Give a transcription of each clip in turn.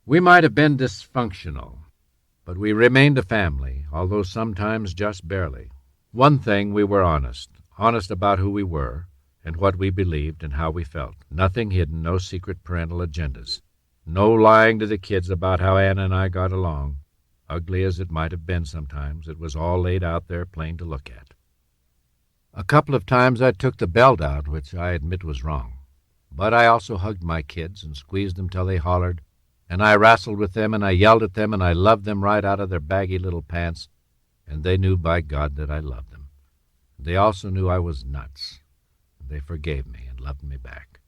We might have been dysfunctional, but we remained a family, although sometimes just barely. One thing, we were honest about who we were and what we believed and how we felt. Nothing hidden, no secret parental agendas. No lying to the kids about how Anna and I got along. Ugly as it might have been sometimes, it was all laid out there plain to look at. A couple of times I took the belt out, which I admit was wrong. But I also hugged my kids and squeezed them till they hollered, and I wrestled with them and I yelled at them and I loved them right out of their baggy little pants, and they knew, by God, that I loved them. They also knew I was nuts. They forgave me and loved me back.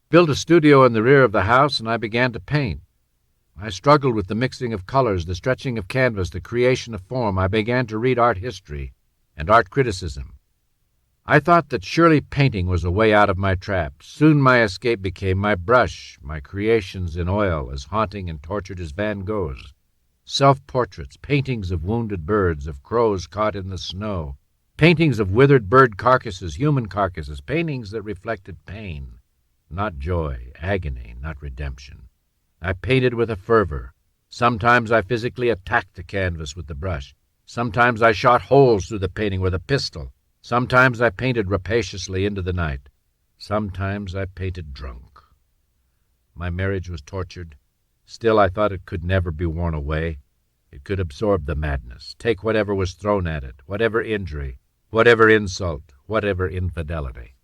Built a studio in the rear of the house, and I began to paint. I struggled with the mixing of colors, the stretching of canvas, the creation of form. I began to read art history and art criticism. I thought that surely painting was a way out of my trap. Soon my escape became my brush, my creations in oil, as haunting and tortured as Van Gogh's. Self-portraits, paintings of wounded birds, of crows caught in the snow, paintings of withered bird carcasses, human carcasses, paintings that reflected pain, not joy, agony, not redemption. I painted with a fervor. Sometimes I physically attacked the canvas with the brush. Sometimes I shot holes through the painting with a pistol. Sometimes I painted rapaciously into the night. Sometimes I painted drunk. My marriage was tortured. Still, I thought it could never be worn away. It could absorb the madness, take whatever was thrown at it, whatever injury, whatever insult, whatever infidelity.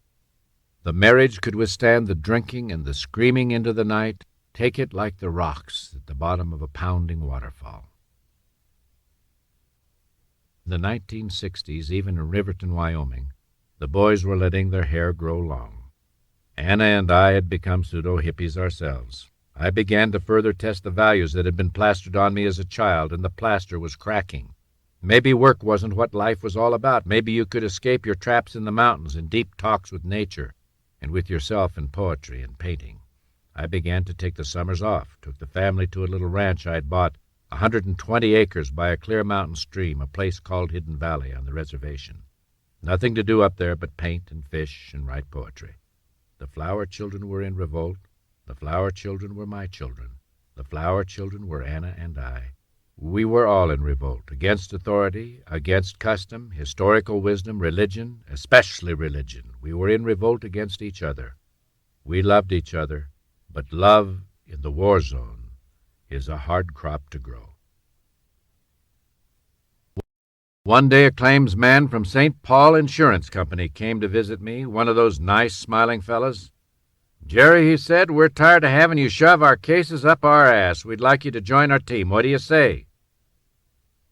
The marriage could withstand the drinking and the screaming into the night, take it like the rocks at the bottom of a pounding waterfall. In the 1960s, even in Riverton, Wyoming, the boys were letting their hair grow long. Anna and I had become pseudo-hippies ourselves. I began to further test the values that had been plastered on me as a child, and the plaster was cracking. Maybe work wasn't what life was all about. Maybe you could escape your traps in the mountains and deep talks with nature and with yourself in poetry and painting. I began to take the summers off, took the family to a little ranch I had bought, 120 acres by a clear mountain stream, a place called Hidden Valley on the reservation. Nothing to do up there but paint and fish and write poetry. The flower children were in revolt. The flower children were my children. The flower children were Anna and I. We were all in revolt, against authority, against custom, historical wisdom, religion, especially religion. We were in revolt against each other. We loved each other, but love in the war zone is a hard crop to grow. One day a claims man from St. Paul Insurance Company came to visit me, one of those nice, smiling fellas. "Jerry," he said, "we're tired of having you shove our cases up our ass. We'd like you to join our team. What do you say?"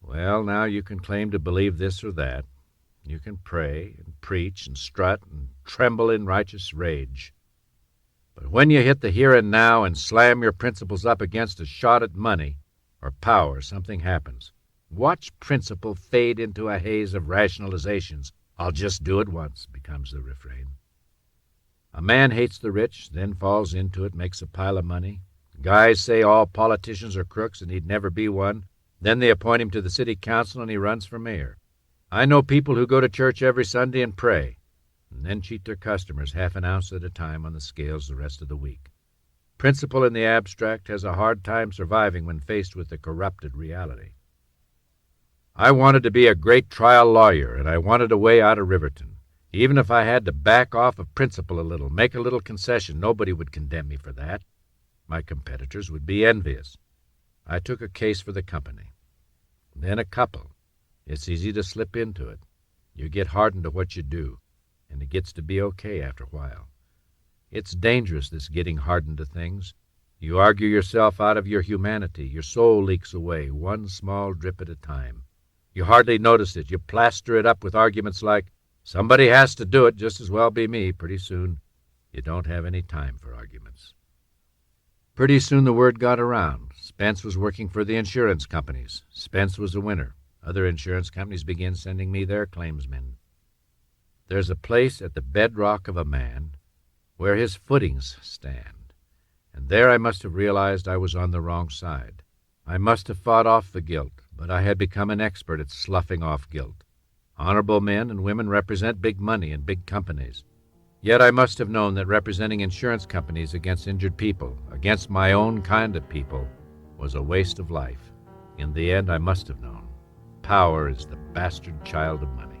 Well, now you can claim to believe this or that. You can pray and preach and strut and tremble in righteous rage. But when you hit the here and now and slam your principles up against a shot at money or power, something happens. Watch principle fade into a haze of rationalizations. "I'll just do it once," becomes the refrain. A man hates the rich, then falls into it, makes a pile of money. Guys say all politicians are crooks and he'd never be one. Then they appoint him to the city council and he runs for mayor. I know people who go to church every Sunday and pray, and then cheat their customers half an ounce at a time on the scales the rest of the week. Principle in the abstract has a hard time surviving when faced with the corrupted reality. I wanted to be a great trial lawyer, and I wanted a way out of Riverton. Even if I had to back off of principle a little, make a little concession, nobody would condemn me for that. My competitors would be envious. I took a case for the company. Then a couple. It's easy to slip into it. You get hardened to what you do, and it gets to be okay after a while. It's dangerous, this getting hardened to things. You argue yourself out of your humanity. Your soul leaks away, one small drip at a time. You hardly notice it. You plaster it up with arguments like, "Somebody has to do it, just as well be me." Pretty soon, you don't have any time for arguments. Pretty soon the word got around. Spence was working for the insurance companies. Spence was a winner. Other insurance companies began sending me their claimsmen. There's a place at the bedrock of a man where his footings stand, and there I must have realized I was on the wrong side. I must have fought off the guilt, but I had become an expert at sloughing off guilt. Honorable men and women represent big money and big companies. Yet I must have known that representing insurance companies against injured people, against my own kind of people, was a waste of life. In the end, I must have known. Power is the bastard child of money.